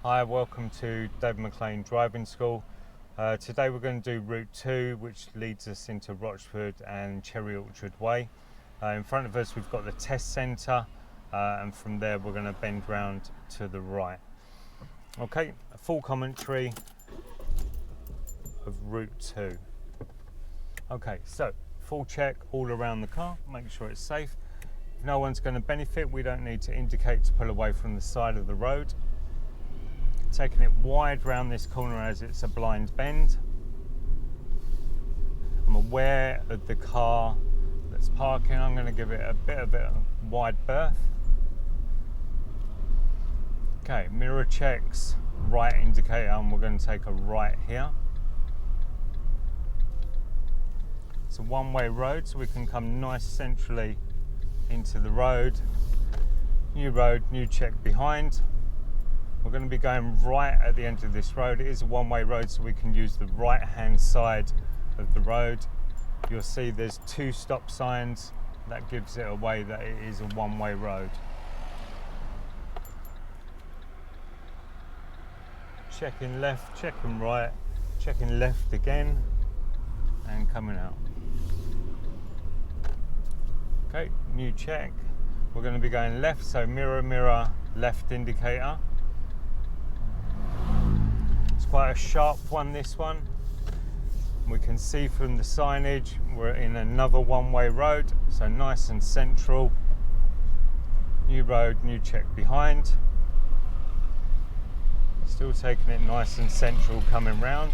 Hi, welcome to David McLean Driving School. Today we're going to do Route 2, which leads us into Rochford and Cherry Orchard Way. In front of us we've got the test centre, and from there we're going to bend round to the right. Okay, a full commentary of Route 2. Okay, so full check all around the car, make sure it's safe. If no one's going to benefit, we don't need to indicate to pull away from the side of the road. Taking it wide round this corner as it's a blind bend. I'm aware of the car that's parking. I'm going to give it a bit of a wide berth. Okay, mirror checks, right indicator, and we're going to take a right here. It's a one-way road, so we can come nice centrally into the road, new check behind. We're going to be going right at the end of this road. It is a one-way road, so we can use the right-hand side of the road. You'll see there's two stop signs. That gives it away that it is a one-way road. Checking left, checking right, checking left again, and coming out. Okay, new check. We're going to be going left, so mirror, left indicator. It's quite a sharp one, this one. We can see from the signage we're in another one-way road, so nice and central. New road, new check behind. Still taking it nice and central coming round.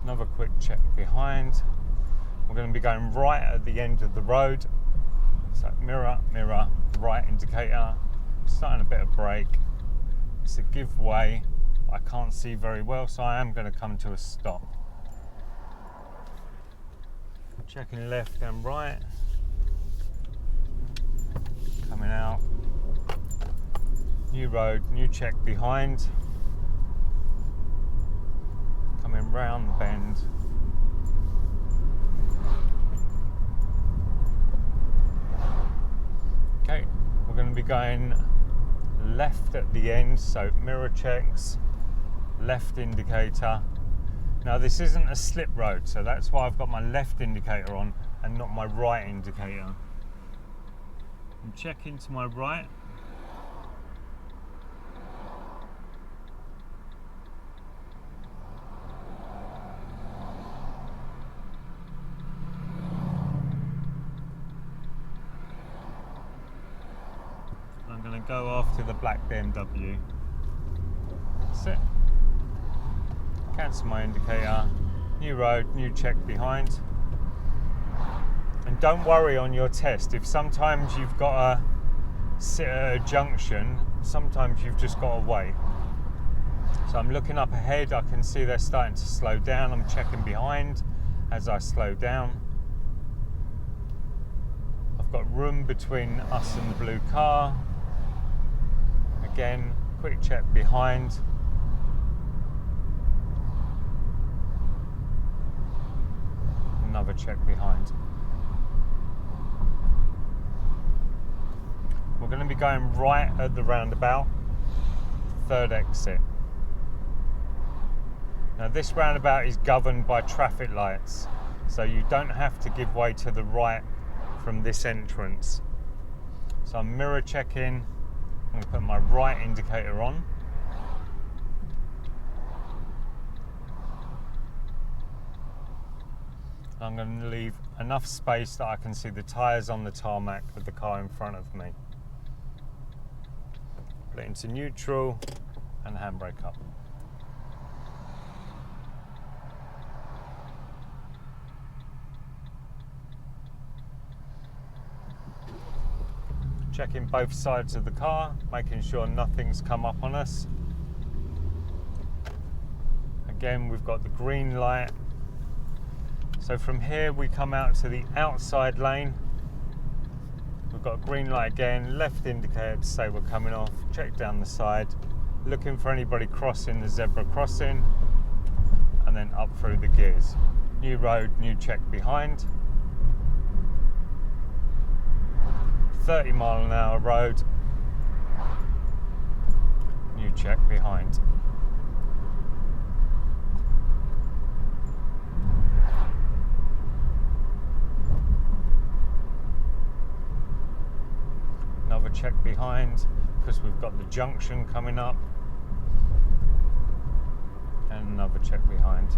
Another quick check behind. We're going to be going right at the end of the road. So mirror, right indicator. Starting a bit of brake. It's a give way. I can't see very well, so I am going to come to a stop. Checking left and right. Coming out. New road, new check behind. Coming round the bend. Okay, we're going to be going left at the end, so mirror checks, left indicator. Now this isn't a slip road, so that's why I've got my left indicator on and not my right indicator. I'm checking to my right. I'm going to go after the black BMW. That's it. Cancel my indicator. New road, new check behind. And don't worry on your test. If sometimes you've got to sit at a junction, sometimes you've just got to wait. So I'm looking up ahead. I can see they're starting to slow down. I'm checking behind as I slow down. I've got room between us and the blue car. Again, quick check behind. Another check behind. We're going to be going right at the roundabout, third exit. Now this roundabout is governed by traffic lights, so you don't have to give way to the right from this entrance. So I'm mirror checking. I'm going to put my right indicator on. I'm going to leave enough space that I can see the tyres on the tarmac of the car in front of me. Put it into neutral and handbrake up. Checking both sides of the car, making sure nothing's come up on us. Again, we've got the green light. So from here we come out to the outside lane. We've got a green light again, left indicator to say we're coming off, check down the side, looking for anybody crossing the zebra crossing, and then up through the gears. New road, new check behind. 30-mile-an-hour road. New check behind. Another check behind because we've got the junction coming up. And another check behind.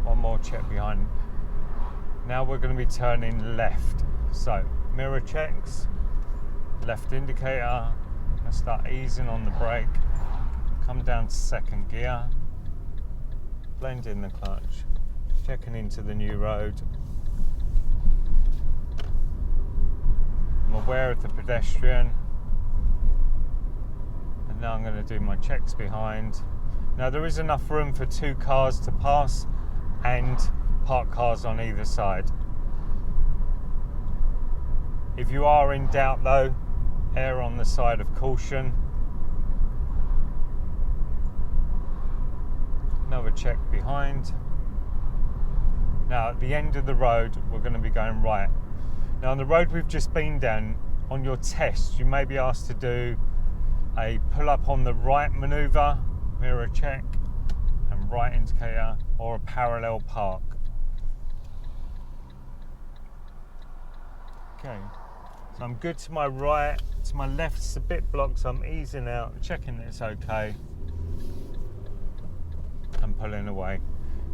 One more check behind. Now we're going to be turning left. So mirror checks, left indicator, and start easing on the brake. Come down to second gear. Blend in the clutch. Checking into the new road. I'm aware of the pedestrian. And now I'm going to do my checks behind. Now there is enough room for 2 cars to pass and park cars on either side. If you are in doubt though, err on the side of caution. Another check behind. Now at the end of the road we're going to be going right. Now on the road we've just been down, on your test you may be asked to do a pull up on the right manoeuvre, mirror check and right indicator, or a parallel park. Okay, so I'm good to my right, to my left it's a bit blocked, so I'm easing out, checking that it's okay. And pulling away.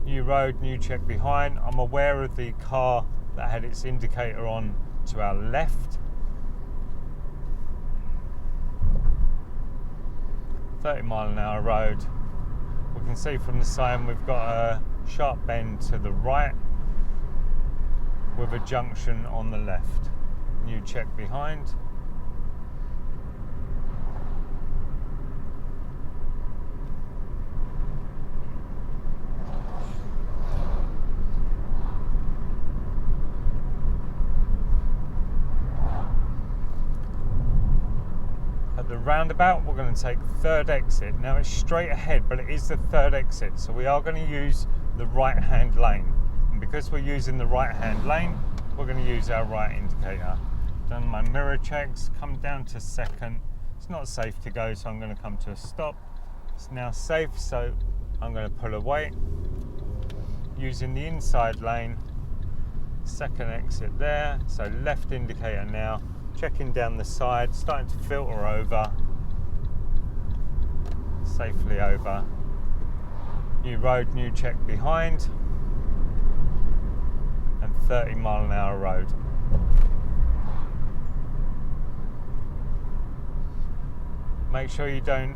New road, new check behind. I'm aware of the car that had its indicator on to our left. 30-mile-an-hour road. We can see from the sign we've got a sharp bend to the right with a junction on the left. New check behind. The roundabout, we're going to take third exit. Now it's straight ahead, but it is the third exit, so we are going to use the right hand lane, and because we're using the right hand lane we're going to use our right indicator. Done my mirror checks, come down to second. It's not safe to go, so I'm going to come to a stop. It's now safe, so I'm going to pull away using the inside lane. Second exit there, so left indicator now. Checking down the side, starting to filter over, safely over. New road, new check behind, and 30-mile-an-hour road. Make sure you don't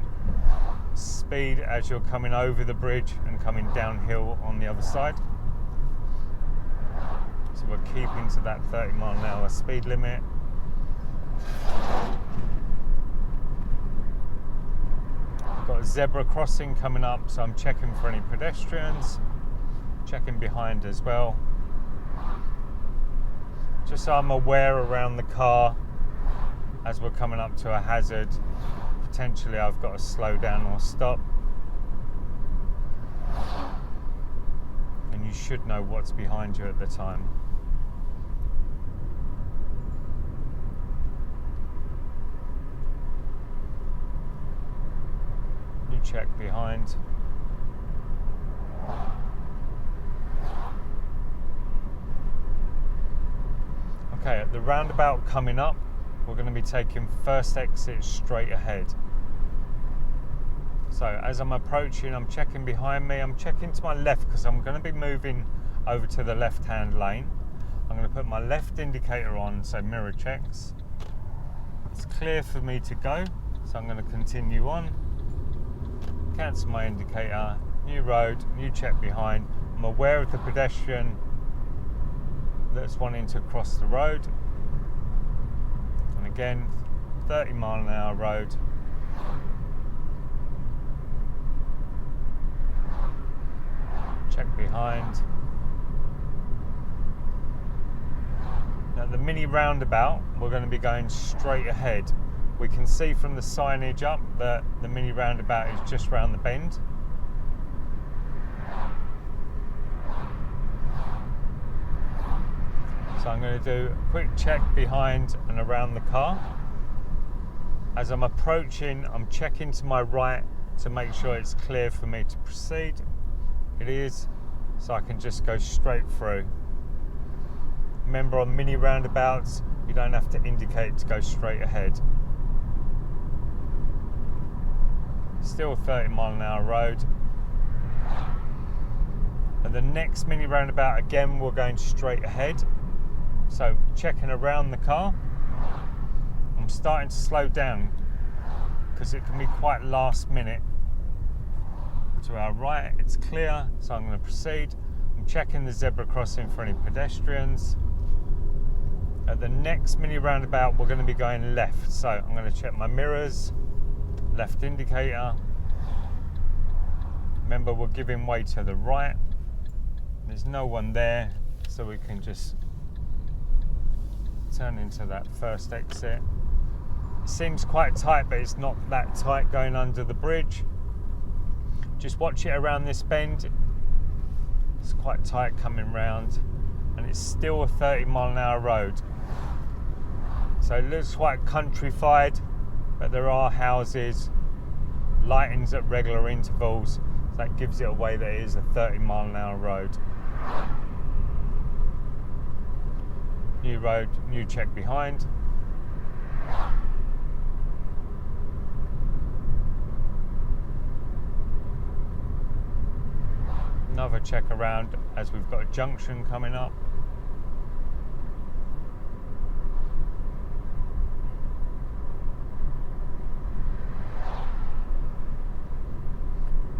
speed as you're coming over the bridge and coming downhill on the other side. So we're keeping to that 30-mile-an-hour speed limit. Got a zebra crossing coming up, so I'm checking for any pedestrians, checking behind as well, just so I'm aware around the car as we're coming up to a hazard. Potentially I've got to slow down or stop, and you should know what's behind you at the time. Check behind. Okay, at the roundabout coming up, we're going to be taking first exit straight ahead. So as I'm approaching, I'm checking behind me, I'm checking to my left because I'm going to be moving over to the left hand lane. I'm going to put my left indicator on, so mirror checks. It's clear for me to go, so I'm going to continue on. Cancel my indicator, new road, new check behind. I'm aware of the pedestrian that's wanting to cross the road. And again, 30-mile-an-hour road. Check behind. Now the mini roundabout, we're going to be going straight ahead. We can see from the signage up that the mini roundabout is just round the bend. So I'm going to do a quick check behind and around the car. As I'm approaching, I'm checking to my right to make sure it's clear for me to proceed. It is, so I can just go straight through. Remember, on mini roundabouts, you don't have to indicate to go straight ahead. Still a 30-mile-an-hour road. And the next mini roundabout, again, we're going straight ahead. So checking around the car. I'm starting to slow down because it can be quite last minute. To our right, it's clear, so I'm going to proceed. I'm checking the zebra crossing for any pedestrians. At the next mini roundabout, we're going to be going left. So I'm going to check my mirrors, left indicator. Remember, we're giving way to the right. There's no one there, so we can just turn into that first exit. It seems quite tight, but it's not that tight going under the bridge. Just watch it around this bend. It's quite tight coming round, and it's still a 30-mile-an-hour road. So it looks quite countrified, but there are houses, lightings at regular intervals. So that gives it away that it is a 30-mile-an-hour road. New road, new check behind. Another check around as we've got a junction coming up.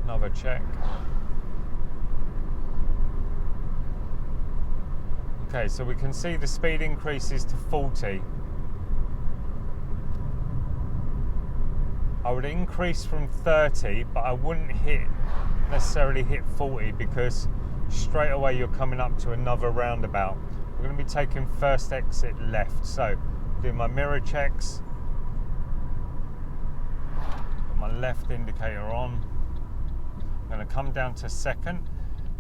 Another check. Okay, so we can see the speed increases to 40. I would increase from 30, but I wouldn't necessarily hit 40 because straight away you're coming up to another roundabout. We're going to be taking first exit left. So do my mirror checks. Got my left indicator on. I'm going to come down to second.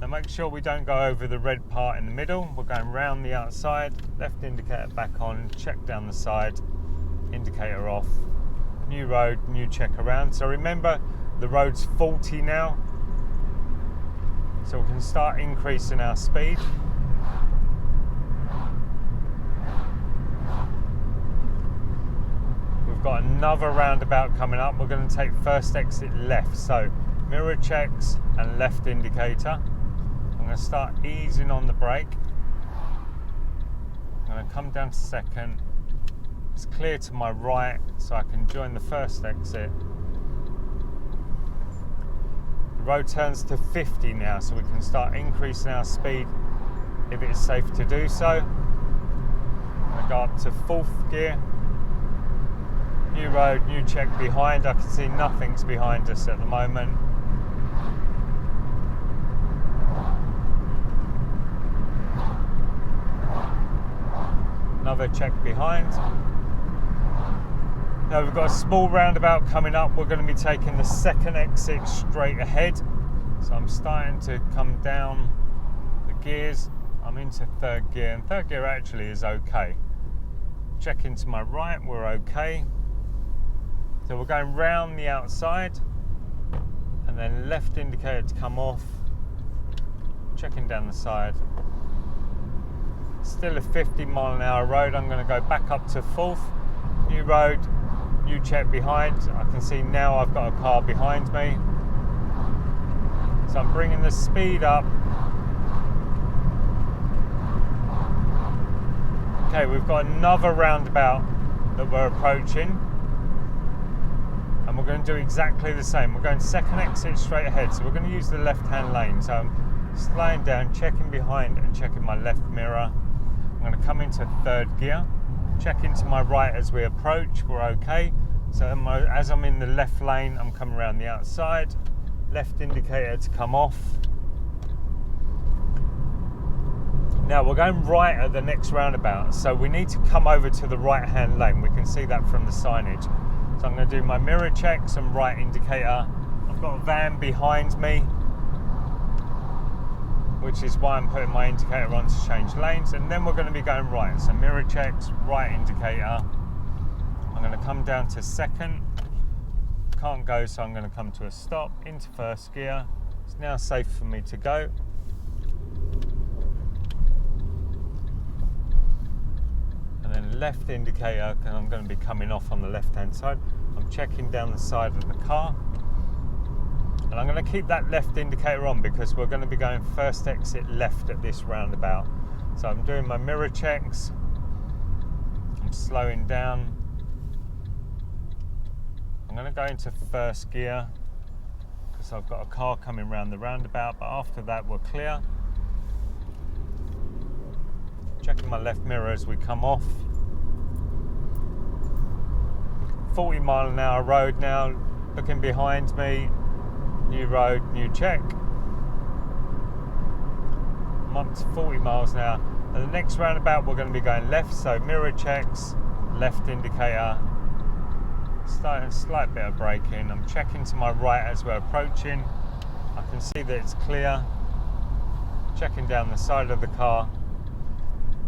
Now make sure we don't go over the red part in the middle. We're going round the outside, left indicator back on, check down the side, indicator off. New road, new check around. So remember, the road's 40 now. So we can start increasing our speed. We've got another roundabout coming up. We're going to take first exit left. So mirror checks and left indicator. I'm going to start easing on the brake. I'm going to come down to second. It's clear to my right, so I can join the first exit. The road turns to 50 now, so we can start increasing our speed if it's safe to do so. I'm going to go up to fourth gear. New road, new check behind. I can see nothing's behind us at the moment. Another check behind. Now we've got a small roundabout coming up. We're going to be taking the second exit straight ahead. So I'm starting to come down the gears. I'm into third gear, and third gear actually is okay. Checking to my right, we're okay. So we're going round the outside, and then left indicator to come off. Checking down the side. Still a 50-mile-an-hour road. I'm going to go back up to fourth. New road, new check behind. I can see now I've got a car behind me. So I'm bringing the speed up. Okay, we've got another roundabout that we're approaching. And we're going to do exactly the same. We're going second exit straight ahead. So we're going to use the left-hand lane. So I'm slowing down, checking behind and checking my left mirror. I'm going to come into third gear, check into my right as we approach, we're okay. So as I'm in the left lane, I'm coming around the outside, left indicator to come off. Now we're going right at the next roundabout, so we need to come over to the right hand lane. We can see that from the signage. So I'm going to do my mirror checks and right indicator. I've got a van behind me. which is why I'm putting my indicator on to change lanes. And then we're going to be going right, so mirror checks, right indicator. I'm going to come down to second, can't go, so I'm going to come to a stop, into first gear. It's now safe for me to go. And then left indicator, and I'm going to be coming off on the left hand side. I'm checking down the side of the car. And I'm going to keep that left indicator on because we're going to be going first exit left at this roundabout. So I'm doing my mirror checks. I'm slowing down. I'm going to go into first gear because I've got a car coming round the roundabout, but after that we're clear. Checking my left mirror as we come off. 40 mile an hour road now, looking behind me. New road, new check. I'm up to 40 miles now. And the next roundabout we're going to be going left, so mirror checks, left indicator. Starting a slight bit of braking. I'm checking to my right as we're approaching. I can see that it's clear. Checking down the side of the car.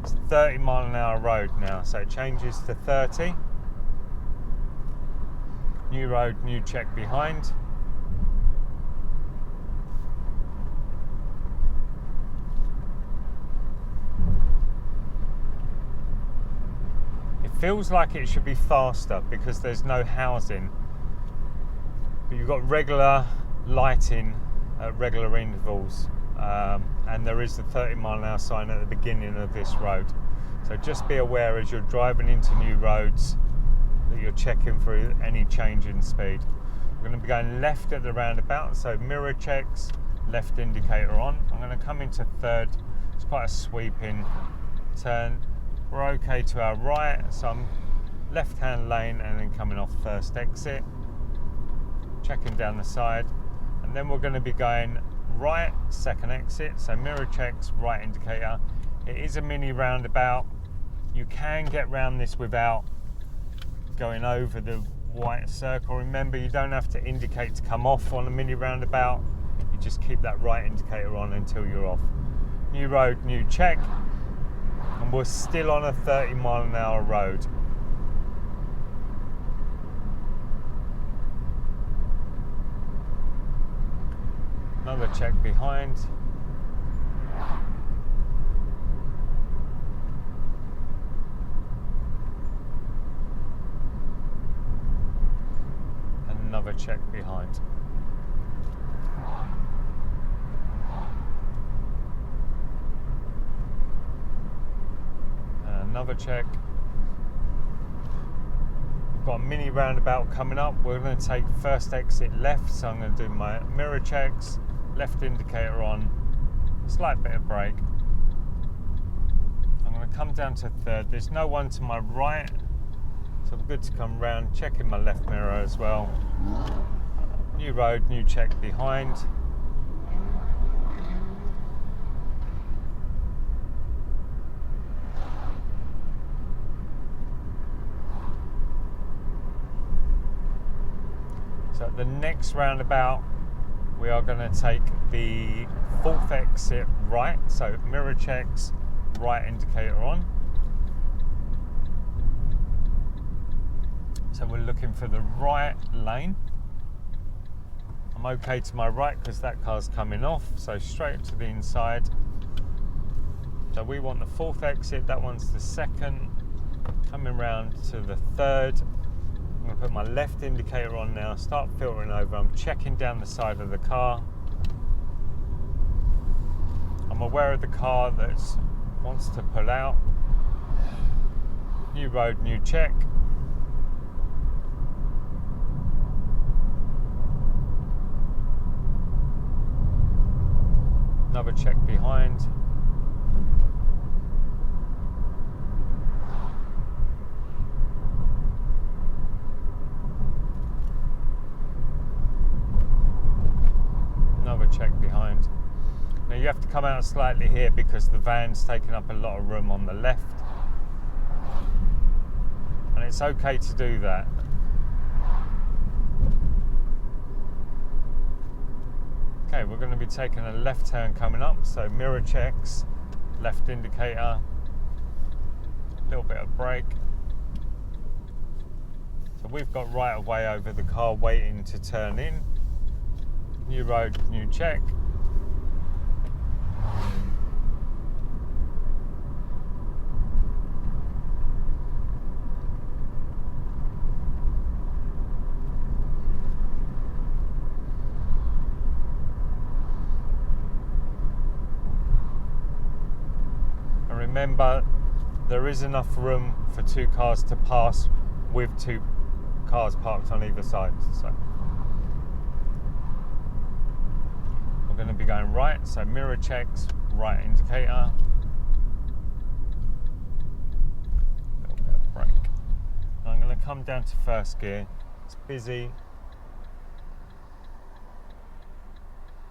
It's 30 mile an hour road now, so it changes to 30. New road, new check behind. Feels like it should be faster because there's no housing, but you've got regular lighting at regular intervals, and there is the 30 mile an hour sign at the beginning of this road. So just be aware as you're driving into new roads that you're checking for any change in speed. We're going to be going left at the roundabout, so mirror checks, left indicator on. I'm going to come into third. It's quite a sweeping turn. We're okay to our right, so I'm left hand lane and then coming off first exit, checking down the side, and then we're going to be going right, second exit, so mirror checks, right indicator. It is a mini roundabout. You can get round this without going over the white circle. Remember, you don't have to indicate to come off on a mini roundabout. You just keep that right indicator on until you're off. New road, new check. And we're still on a 30 mile an hour road. Another check behind. And another check behind. Another check. We've got a mini roundabout coming up. We're going to take first exit left, so I'm going to do my mirror checks, left indicator on, slight bit of brake. I'm going to come down to third. There's no one to my right, so I'm good to come round, checking my left mirror as well. New road, new check behind. So at the next roundabout, we are going to take the fourth exit right, so mirror checks, right indicator on. So we're looking for the right lane. I'm okay to my right because that car's coming off, so straight to the inside. So we want the fourth exit, that one's the second. Coming round to the third. I'm going to put my left indicator on now, start filtering over. I'm checking down the side of the car. I'm aware of the car that wants to pull out. New road, new check. Another check behind. Check behind. Now you have to come out slightly here because the van's taking up a lot of room on the left, and it's okay to do that. Okay, we're going to be taking a left turn coming up, so mirror checks, left indicator, a little bit of brake. So we've got right of way over the car waiting to turn in. New road, new check. And remember, there is enough room for two cars to pass with two cars parked on either side. So we're going to be going right, so mirror checks, right indicator, a little bit of brake. And I'm going to come down to first gear. It's busy,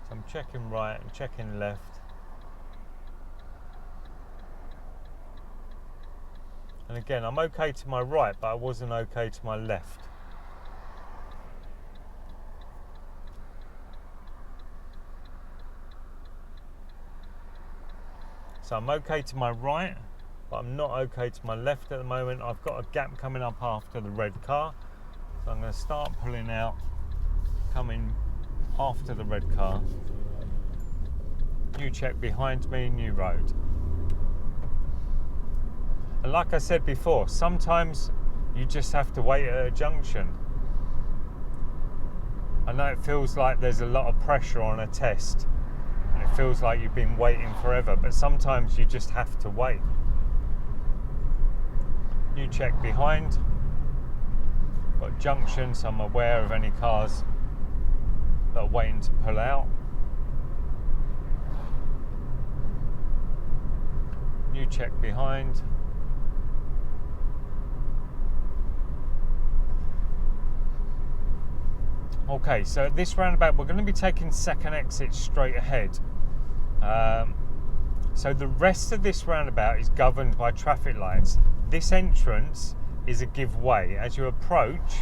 so I'm checking right and checking left. And again, I'm okay to my right, but I wasn't okay to my left. So I'm okay to my right, but I'm not okay to my left at the moment. I've got a gap coming up after the red car. So I'm going to start pulling out, coming after the red car. New check behind me, new road. And like I said before, sometimes you just have to wait at a junction. I know it feels like there's a lot of pressure on a test and it feels like you've been waiting forever, but sometimes you just have to wait. New check behind. Got junction, so I'm aware of any cars that are waiting to pull out. New check behind. Okay, so at this roundabout we're going to be taking second exit straight ahead. So the rest of this roundabout is governed by traffic lights. This entrance is a give way. As you approach,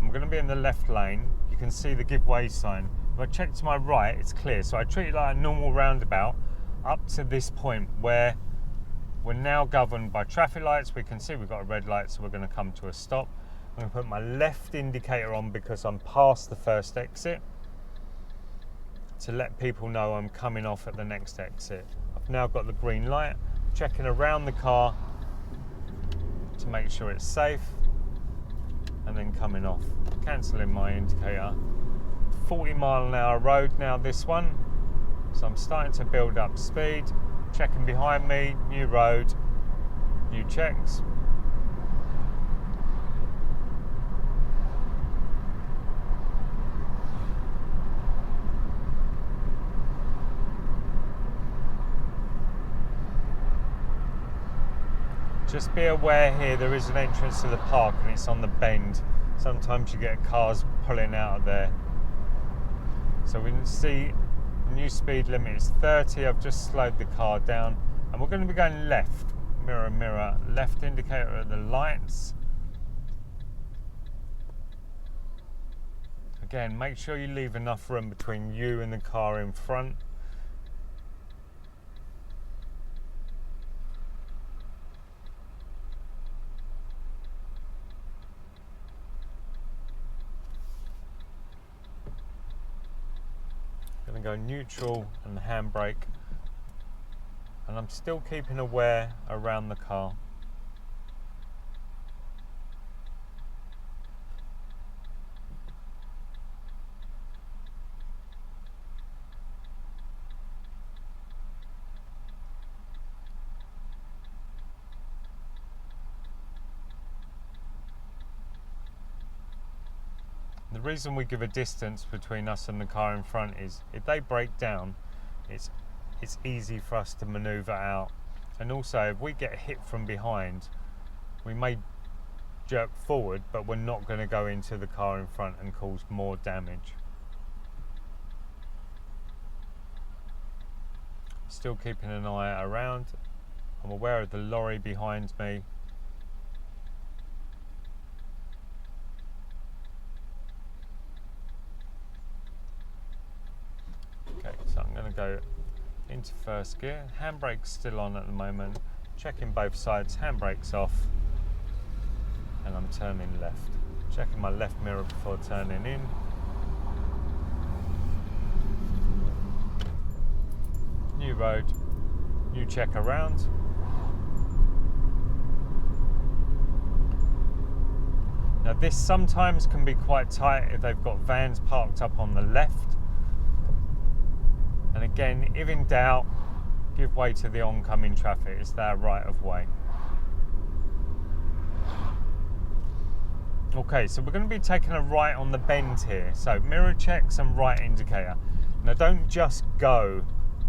I'm going to be in the left lane, you can see the give way sign. If I check to my right, it's clear. So I treat it like a normal roundabout up to this point where we're now governed by traffic lights. We can see we've got a red light, so we're going to come to a stop. I'm going to put my left indicator on because I'm past the first exit to let people know I'm coming off at the next exit. I've now got the green light, checking around the car to make sure it's safe, and then coming off. Cancelling my indicator. 40-mile-an-hour road now, this one. So I'm starting to build up speed. Checking behind me, new road, new checks. Just be aware here, there is an entrance to the park and it's on the bend. Sometimes you get cars pulling out of there. So we can see the new speed limit is 30. I've just slowed the car down and we're going to be going left. Mirror, mirror, left indicator at the lights. Again, make sure you leave enough room between you and the car in front. Going to go neutral and handbrake, and I'm still keeping aware around the car. The reason we give a distance between us and the car in front is if they break down, it's easy for us to manoeuvre out. And also, if we get hit from behind, we may jerk forward, but we're not going to go into the car in front and cause more damage. Still keeping an eye around. I'm aware of the lorry behind me. going to go into first gear. Handbrake's still on at the moment. Checking both sides, handbrake's off, and I'm turning left. Checking my left mirror before turning in. New road, new check around. Now this sometimes can be quite tight if they've got vans parked up on the left. And again, if in doubt, give way to the oncoming traffic. It's their right of way. Okay, so we're going to be taking a right on the bend here. So mirror checks and right indicator. Now don't just go.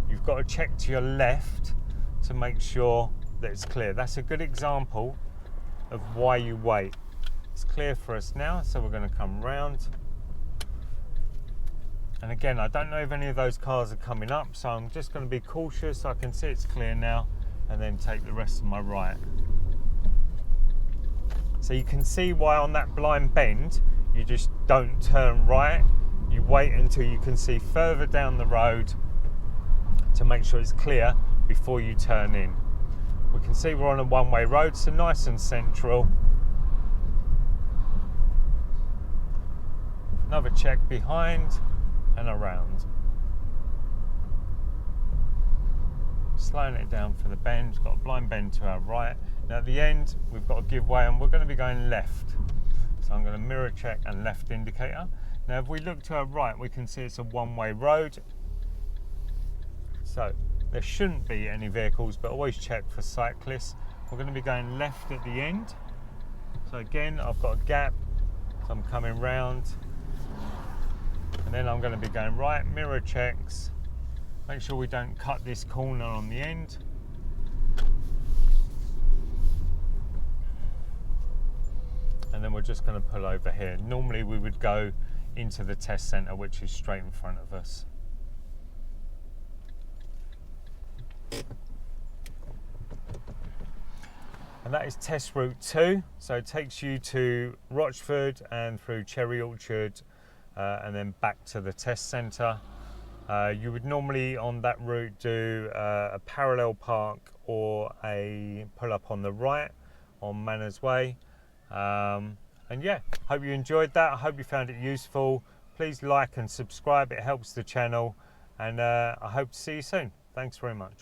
You've got to check to your left to make sure that it's clear. That's a good example of why you wait. It's clear for us now, so we're going to come round. And again, I don't know if any of those cars are coming up, so I'm just going to be cautious. I can see it's clear now, and then take the rest of my right. So you can see why on that blind bend, you just don't turn right. You wait until you can see further down the road to make sure it's clear before you turn in. We can see we're on a one-way road, so nice and central. Another check behind and around. Slowing it down for the bend. Got a blind bend to our right. Now at the end, we've got to give way and we're going to be going left. So I'm going to mirror check and left indicator. Now if we look to our right, we can see it's a one-way road. So there shouldn't be any vehicles, but always check for cyclists. We're going to be going left at the end. So again, I've got a gap, so I'm coming round. And then I'm going to be going right, mirror checks. Make sure we don't cut this corner on the end. And then we're just going to pull over here. Normally we would go into the test centre, which is straight in front of us. And that is test route 2. So it takes you to Rochford and through Cherry Orchard and then back to the test centre. You would normally on that route do a parallel park or a pull up on the right on Manners Way. And yeah, hope you enjoyed that. I hope you found it useful. Please like and subscribe, it helps the channel, and I hope to see you soon. Thanks very much.